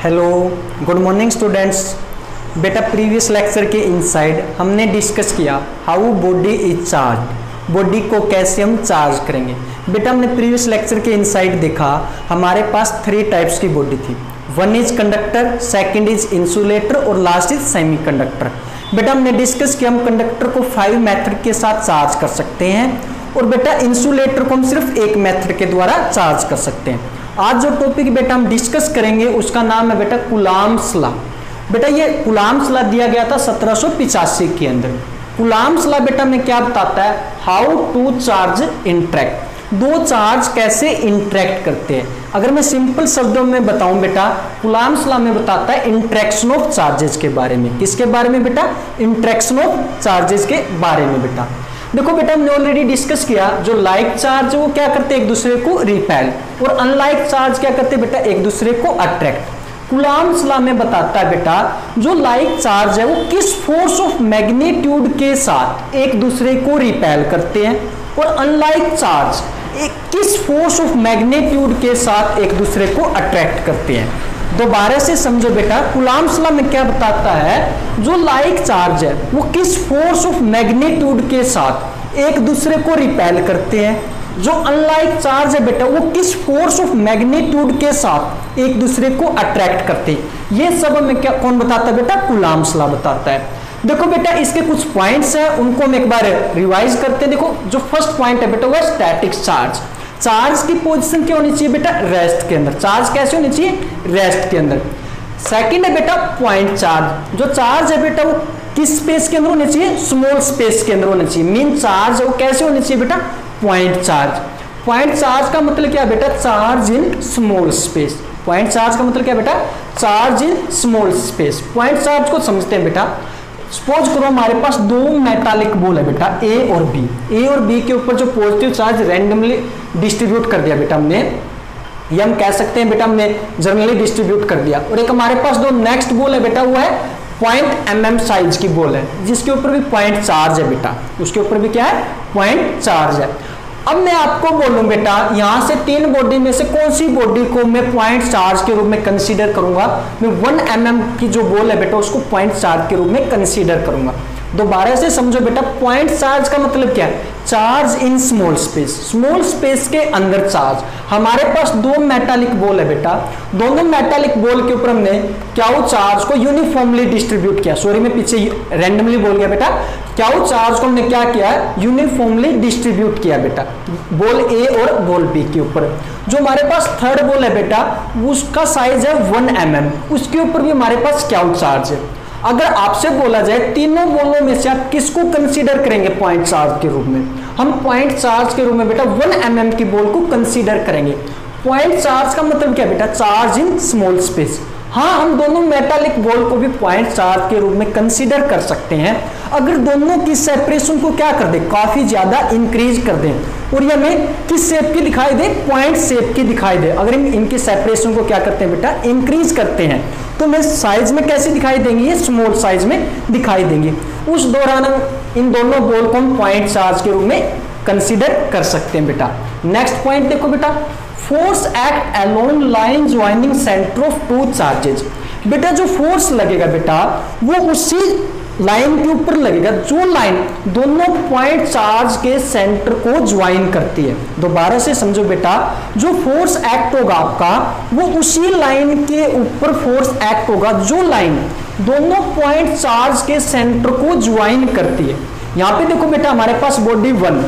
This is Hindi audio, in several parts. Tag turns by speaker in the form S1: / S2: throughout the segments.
S1: Hello, good morning students. बेटा प्रीवियस लेक्चर के इनसाइड हमने डिस्कस किया how body is charge, body को कैसे हम चार्ज करेंगे। बेटा हमने प्रीवियस लेक्चर के इनसाइड देखा हमारे पास 3 टाइप्स की बॉडी थी। One is conductor, second is insulator और लास्ट इज सेमी कंडक्टर। बेटा हमने डिस्कस किया हम कंडक्टर को 5 मेथड के साथ चार्ज कर सकते हैं और बेटा इंसुलेटर को हम सिर्फ एक मेथड के द्वारा चार्ज कर सकते हैं। आज जो टॉपिक बेटा हम डिस्कस करेंगे उसका नाम है बेटा कूलॉम्स लॉ। बेटा ये कूलॉम्स लॉ दिया गया था 1785 के अंदर। कूलॉम्स लॉ बेटा में क्या बताता है, हाउ टू चार्ज इंटरेक्ट, दो चार्ज कैसे इंटरेक्ट करते हैं। अगर मैं सिंपल शब्दों में बताऊं बेटा, कूलॉम्स लॉ में बताता है इंटरेक्शन ऑफ चार्जेस के बारे में। किसके बारे में बेटा? इंटरेक्शन ऑफ चार्जेस के बारे में। बेटा देखो बेटा हमने ऑलरेडी डिस्कस किया, जो लाइक चार्ज है वो क्या करते हैं, एक दूसरे को रिपेल, और अनलाइक चार्ज क्या करते हैं बेटा, एक दूसरे को अट्रैक्ट। कूलॉम्स लॉ में बताता है बेटा जो लाइक चार्ज है वो किस फोर्स ऑफ मैग्नीट्यूड के साथ एक दूसरे को रिपेल करते हैं, और अनलाइक चार्ज किस फोर्स ऑफ मैग्नीट्यूड के साथ एक दूसरे को अट्रैक्ट करते हैं। दोबारा से समझो बेटा, कूलॉम्स लॉ में क्या बताता है, जो लाइक चार्ज है वो किस फोर्स ऑफ मैग्नीट्यूड के साथ एक दूसरे को रिपेल करते हैं, जो अनलाइक चार्ज है बेटा वो किस फोर्स ऑफ मैग्नीट्यूड के साथ एक दूसरे को अट्रैक्ट करते हैं। ये सब हमें क्या कौन बताता है बेटा? कूलॉम्स लॉ बताता है। देखो बेटा इसके कुछ पॉइंट्स हैं, उनको हम एक बार रिवाइज करते हैं। देखो जो फर्स्ट पॉइंट है बेटा वो है स्टैटिक चार्ज। चार्ज की पोजीशन क्या होनी चाहिए बेटा? रेस्ट के अंदर। चार्ज कैसे होनी चाहिए? रेस्ट के अंदर। सेकंड है बेटा पॉइंट चार्ज। जो चार्ज है बेटा वो किस स्पेस के अंदर होनी चाहिए? स्मॉल स्पेस के अंदर होनी चाहिए। मीन चार्ज है वो कैसे होनी चाहिए बेटा? Point charge. पॉइंट चार्ज का मतलब क्या है बेटा? Charge in small space. Point charge का मतलब क्या है बेटा? Charge in small space. Point charge को समझते हैं बेटा। सपोज करो हमारे पास 2 मेटालिक बॉल है बेटा, ए और बी। ए और बी के ऊपर जो पॉजिटिव चार्ज रैंडमली डिस्ट्रीब्यूट कर दिया बेटा हमने, या हम कह सकते हैं बेटा हमने जनरली डिस्ट्रीब्यूट कर दिया। और एक हमारे पास 2 नेक्स्ट बॉल है बेटा, वो है 0.mm साइज की बॉल है, जिसके ऊपर भी पॉइंट चार्ज है बेटा, उसके ऊपर भी क्या है? पॉइंट चार्ज है। अब मैं आपको बोलूं बेटा यहां से 3 बॉडी में से कौन सी बॉडी को मैं पॉइंट चार्ज के रूप में कंसीडर करूंगा? मैं 1 mm की जो बॉल है बेटा उसको पॉइंट चार्ज के रूप में कंसीडर करूंगा। दोबारा से समझो बेटा, पॉइंट चार्ज का मतलब क्या है? Charge in small space. Small space के अंदर चार्ज। हमारे पास 2 मेटालिक बॉल है बेटा, दोनों मेटालिक बॉल के ऊपर हमने क्या वो चार्ज को यूनिफॉर्मली डिस्ट्रीब्यूट किया। सॉरी मैं पीछे रैंडमली बोल गया बेटा। क्या वो चार्ज को हमने क्या किया? यूनिफॉर्मली डिस्ट्रीब्यूट किया बेटा बॉल ए और बॉल बी के ऊपर। जो हमारे पास थर्ड बॉल है बेटा उसका साइज है 1 mm, उसके ऊपर भी हमारे पास क्या चार्ज है। अगर आपसे बोला जाए तीनों बॉलों में से आप किसको कंसीडर करेंगे पॉइंट चार्ज के रूप में? हम पॉइंट चार्ज के रूप में बेटा 1 mm की बॉल को कंसीडर करेंगे। पॉइंट चार्ज का मतलब क्या बेटा? Charge in small space. हाँ, हम दोनों मेटालिक बॉल को भी पॉइंट चार्ज के रूप में कंसीडर कर सकते हैं अगर दोनों की सेपरेशन को क्या कर दे, काफी ज्यादा इंक्रीज कर दें, और ये हमें किस शेप की दिखाई दे? पॉइंट शेप की दिखाई दे। अगर हम इनकी सेपरेशन को क्या करते हैं बेटा? इंक्रीज करते हैं, तो हमें साइज में कैसे दिखाई देंगे? ये स्मॉल साइज में दिखाई देंगे। उस दौरान इन दोनों बॉल को हम पॉइंट चार्ज के रूप में कंसीडर कर सकते हैं बेटा। नेक्स्ट पॉइंट देखो बेटा, force act along line joining centre of 2 charges. बेटा जो फोर्स लगेगा बेटा वो उसी लाइन के ऊपर लगेगा जो लाइन दोनों पॉइंट चार्ज के सेंटर को ज्वाइन करती है। दोबारा से समझो बेटा, जो फोर्स एक्ट होगा आपका वो उसी लाइन के ऊपर फोर्स एक्ट होगा जो लाइन दोनों पॉइंट चार्ज के सेंटर को ज्वाइन करती है। यहां पे देखो बेटा हमारे पास बॉडी 1,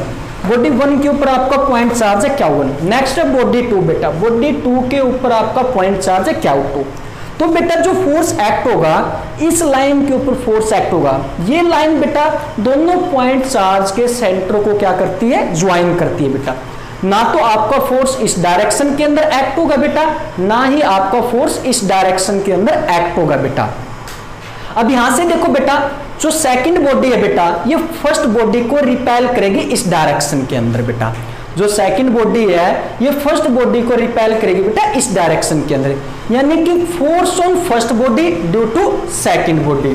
S1: बॉडी 1 के ऊपर आपका पॉइंट चार्ज है Q1। नेक्स्ट है बॉडी 2 बेटा, बॉडी 2 के ऊपर आपका पॉइंट चार्ज है Q2। तो बेटा जो फोर्स एक्ट होगा इस लाइन के ऊपर फोर्स एक्ट होगा, ये लाइन बेटा दोनों पॉइंट चार्ज के सेंटर को क्या करती है? ज्वाइन करती है बेटा। ना तो आपका फोर्स इस डायरेक्शन के अंदर एक्ट होगा बेटा, ना ही आपका फोर्स इस डायरेक्शन के अंदर एक्ट होगा बेटा। अब यहां से देखो बेटा, जो सेकंड बॉडी है बेटा ये फर्स्ट बॉडी को रिपेल करेगी इस डायरेक्शन के अंदर बेटा। जो सेकंड बॉडी है ये फर्स्ट बॉडी को रिपेल करेगी बेटा इस डायरेक्शन के अंदर, यानी कि force on first body due to second body.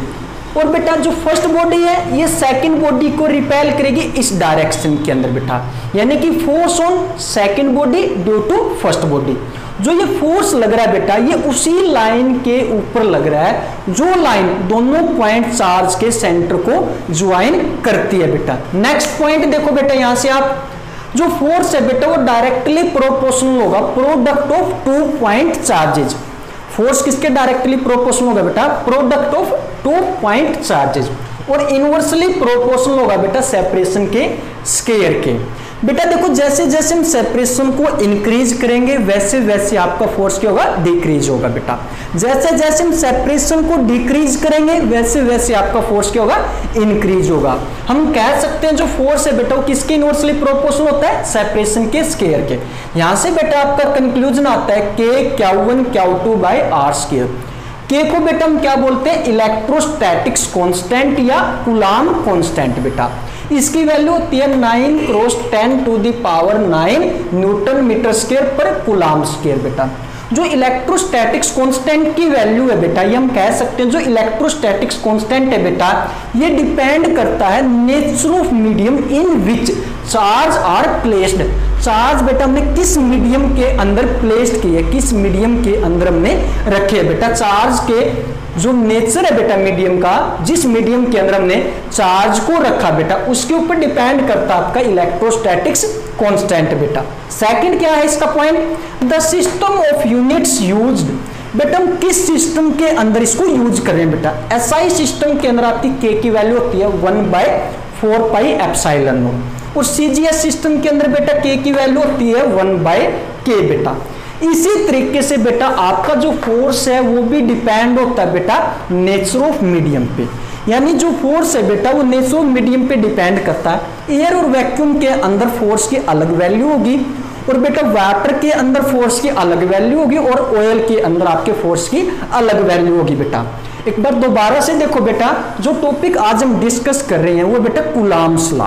S1: और बेटा जो फर्स्ट बॉडी है ये सेकंड बॉडी को रिपेल करेगी इस डायरेक्शन के अंदर बेटा, यानी कि force on second body due to first body. जो ये फोर्स लग रहा है बेटा ये उसी लाइन के ऊपर लग रहा है जो लाइन दोनों पॉइंट चार्ज के सेंटर को ज्वाइन करती है बेटा। नेक्स्ट पॉइंट देखो बेटा, यहां से आप जो फोर्स है बेटा वो डायरेक्टली प्रोपोर्शनल होगा product of 2 point charges. Force किसके डायरेक्टली प्रोपोर्शनल होगा बेटा? Product of 2 point charges. और इनवर्सली प्रोपोर्शनल होगा बेटा सेपरेशन के स्क्वायर के। बेटा देखो जैसे जैसे हम सेपरेशन को इंक्रीज करेंगे वैसे वैसे आपका फोर्स क्या होगा? डिक्रीज होगा बेटा। जैसे जैसे हम सेपरेशन को डिक्रीज करेंगे वैसे वैसे आपका फोर्स क्या होगा? इंक्रीज होगा। हम कह सकते हैं जो फोर्स है बेटा वो किसके इनवर्सली प्रोपोर्शनल होता है? सेपरेशन के स्क्वायर के। यहां से बेटा आपका कंक्लूजन आता है K Q1 Q2 by R square. K को बेटा हम क्या बोलते हैं? इलेक्ट्रोस्टैटिक्स कांस्टेंट या कूलाम कांस्टेंट बेटा। इसकी वैल्यू होती है 9 × 10⁹ न्यूटन मीटर स्क्वायर पर कूलाम स्क्वायर बेटा। जो इलेक्ट्रोस्टैटिक्स कांस्टेंट की वैल्यू है बेटा ये हम कह सकते हैं जो इलेक्ट्रोस्टैटिक्स कांस्टेंट है बेटा ये डिपेंड करता है nature of medium in which charge are placed. Charge बेटा हमने किस मीडियम के अंदर प्लेस्ड किए, किस मीडियम के अंदर हमने रखे बेटा। चार्ज के जो नेचर है बेटा मीडियम का, जिस मीडियम के अंदर हमने चार्ज को रखा बेटा उसके ऊपर डिपेंड करता है आपका इलेक्ट्रोस्टैटिक्स कांस्टेंट बेटा। सेकंड क्या है इसका point? The system of units used. बेटा हम किस सिस्टम के अंदर इसको यूज कर रहे हैं बेटा? एसआई सिस्टम के अंदर आपकी K की वैल्यू होती है 1/4πε0 और CGS सिस्टम के अंदर बेटा K की वैल्यू होती है 1/K बेटा। इसी तरीके से बेटा आपका जो फोर्स है वो भी डिपेंड होता है बेटा नेचर ऑफ मीडियम पे, यानी जो फोर्स है बेटा वो नेचर ऑफ मीडियम पे डिपेंड करता है। एयर और वैक्यूम के अंदर फोर्स की अलग वैल्यू होगी और बेटा वाटर के अंदर फोर्स की अलग वैल्यू होगी और ऑयल के अंदर आपके फोर्स की अलग वैल्यू होगी बेटा। एक बार दोबारा से देखो बेटा, जो टॉपिक आज हम डिस्कस कर रहे हैं वो बेटा कूलाम्स लॉ।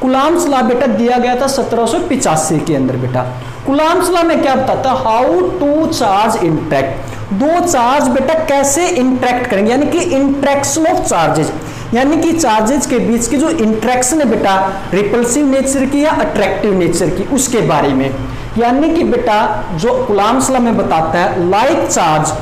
S1: कूलाम्स लॉ बेटा दिया गया था 1785 के अंदर बेटा। कूलाम्स लॉ में क्या बताता है? How to charge interact. दो चार्ज बेटा कैसे इंटरेक्ट करेंगे, यानी कि इंटरेक्शन ऑफ चार्जेज, यानी कि चार्जेज के बीच की जो इंटरेक्शन है बेटा रिपल्सिव नेचर की या अट्रैक्टिव नेचर की, उसके बारे में। यानी कि बेटा जो कूलाम्स लॉ में बताता है लाइक चार्ज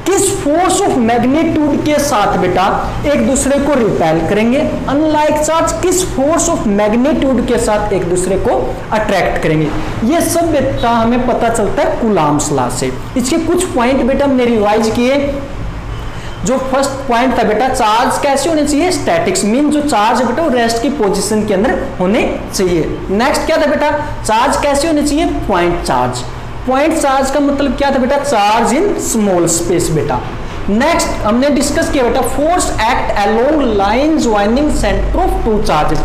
S1: किस फोर्स ऑफ मैग्नीट्यूड के साथ बेटा एक दूसरे को रिपेल करेंगे, अनलाइक चार्ज किस फोर्स ऑफ मैग्नीट्यूड के साथ एक दूसरे को अट्रैक्ट करेंगे। ये सब बेटा हमें पता चलता है कूलाम्स लॉ से। इसके कुछ पॉइंट बेटा हमने रिवाइज किए। जो फर्स्ट पॉइंट था बेटा चार्ज कैसे होने चाहिए? स्टैटिक्स, मीन जो चार्ज है बेटा वो रेस्ट की पोजीशन के अंदर होने चाहिए। नेक्स्ट क्या था बेटा? चार्ज कैसे होने चाहिए? Point charge. पॉइंट चार्ज का मतलब क्या था बेटा? चार्ज इन स्मॉल स्पेस बेटा। नेक्स्ट हमने डिस्कस किया बेटा force act along line joining centre of two charges.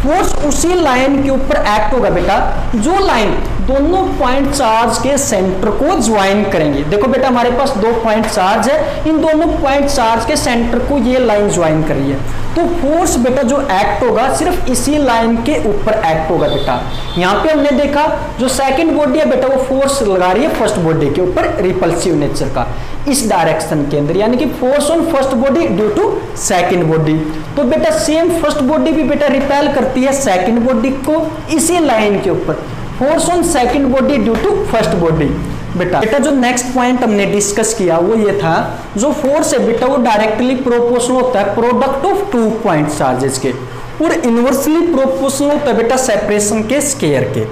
S1: Force उसी लाइन के ऊपर एक्ट होगा बेटा जो लाइन दोनों पॉइंट चार्ज के सेंटर को ज्वाइन करेंगे। देखो बेटा हमारे पास 2 पॉइंट चार्ज है, इन दोनों पॉइंट चार्ज के सेंटर को ये लाइन ज्वाइन कर रही है, तो फोर्स बेटा जो एक्ट होगा सिर्फ इसी लाइन के ऊपर एक्ट होगा बेटा। यहाँ पे हमने देखा जो सेकंड बॉडी है बेटा वो फोर्स लगा रही है फर्स्ट बॉडी के ऊपर रिपल्सिव नेचर का इस डायरेक्शन के अंदर, यानी कि force on first body due to second body. तो बेटा सेम फर्स्ट बॉडी भी बेटा रिपेल करती है सेकंड बॉडी को इसी लाइन के ऊपर, force on second body due to first body बेटा। जो नेक्स्ट पॉइंट हमने डिस्कस किया वो ये था जो फोर्स है बेटा वो डायरेक्टली प्रोपोर्शनल होता है प्रोडक्ट ऑफ 2 पॉइंट चार्जेस के और इनवर्सली प्रोपोर्शनल होता है बेटा सेपरेशन के स्क्वायर के।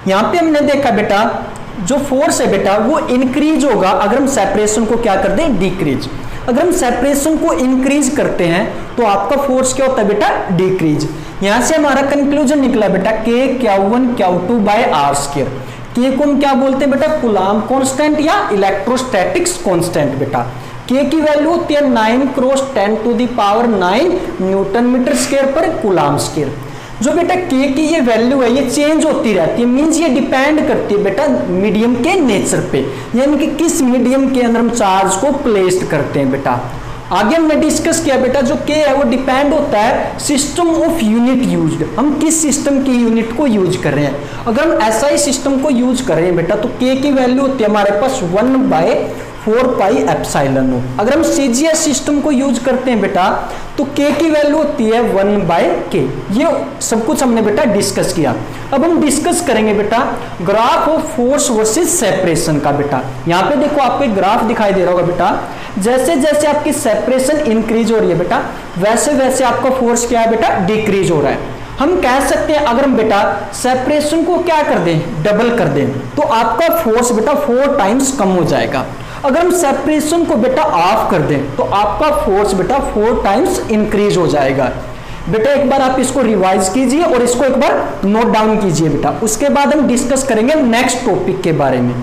S1: यहाँ पे हमने देखा बेटा जो फोर्स है बेटा वो इंक्रीज होगा अगर हम सेपरेशन को क्या कर दें? डिक्रीज। अगर हम सेपरेशन को इंक्रीज करते हैं तो आपका फोर्स क्या होता है बेटा? डिक्रीज। यहां से हमारा कंक्लूजन निकला बेटा K Q1 Q2 by R square. K को हम क्या बोलते हैं बेटा? कूलाम कांस्टेंट या इलेक्ट्रोस्टैटिक्स कांस्टेंट बेटा। K की वैल्यू होती है 9 × 10⁹ न्यूटन मीटर स्क्वायर पर कूलाम स्क्वायर। जो बेटा K की ये वैल्यू है ये चेंज होती रहती है, मींस ये डिपेंड करती है बेटा मीडियम के नेचर पे, यानी कि किस मीडियम के अंदर हम चार्ज को प्लेस्ड करते हैं बेटा। आगे हमने डिस्कस किया बेटा जो K है वो डिपेंड होता है सिस्टम ऑफ यूनिट यूज्ड, हम किस सिस्टम की यूनिट को यूज कर रहे हैं। अगर हम SI सिस्टम को यूज कर रहे हैं बेटा तो K की वैल्यू होती है हमारे पास 1/4 4 पाई एप्सिलॉन नॉट। अगर हम CGS सिस्टम को यूज करते हैं बेटा तो K की वैल्यू होती है 1/K। ये सब कुछ हमने बेटा डिस्कस किया। अब हम डिस्कस करेंगे बेटा graph of force versus separation का। बेटा यहाँ पे देखो आपको एक ग्राफ दिखाई दे रहा होगा बेटा, जैसे जैसे आपकी सेपरेशन इंक्रीज हो रही है बेटा वैसे वैसे आपका फोर्स क्या है बेटा डिक्रीज हो रहा है। हम कह सकते हैं अगर हम बेटा सेपरेशन को क्या कर दें डबल कर दें तो आपका फोर्स बेटा 4 टाइम्स कम हो जाएगा। अगर हम सेपरेशन को बेटा ऑफ कर दें तो आपका फोर्स बेटा 4 टाइम्स इंक्रीज हो जाएगा। बेटा एक बार आप इसको रिवाइज कीजिए और इसको एक बार नोट डाउन कीजिए बेटा, उसके बाद हम डिस्कस करेंगे नेक्स्ट टॉपिक के बारे में।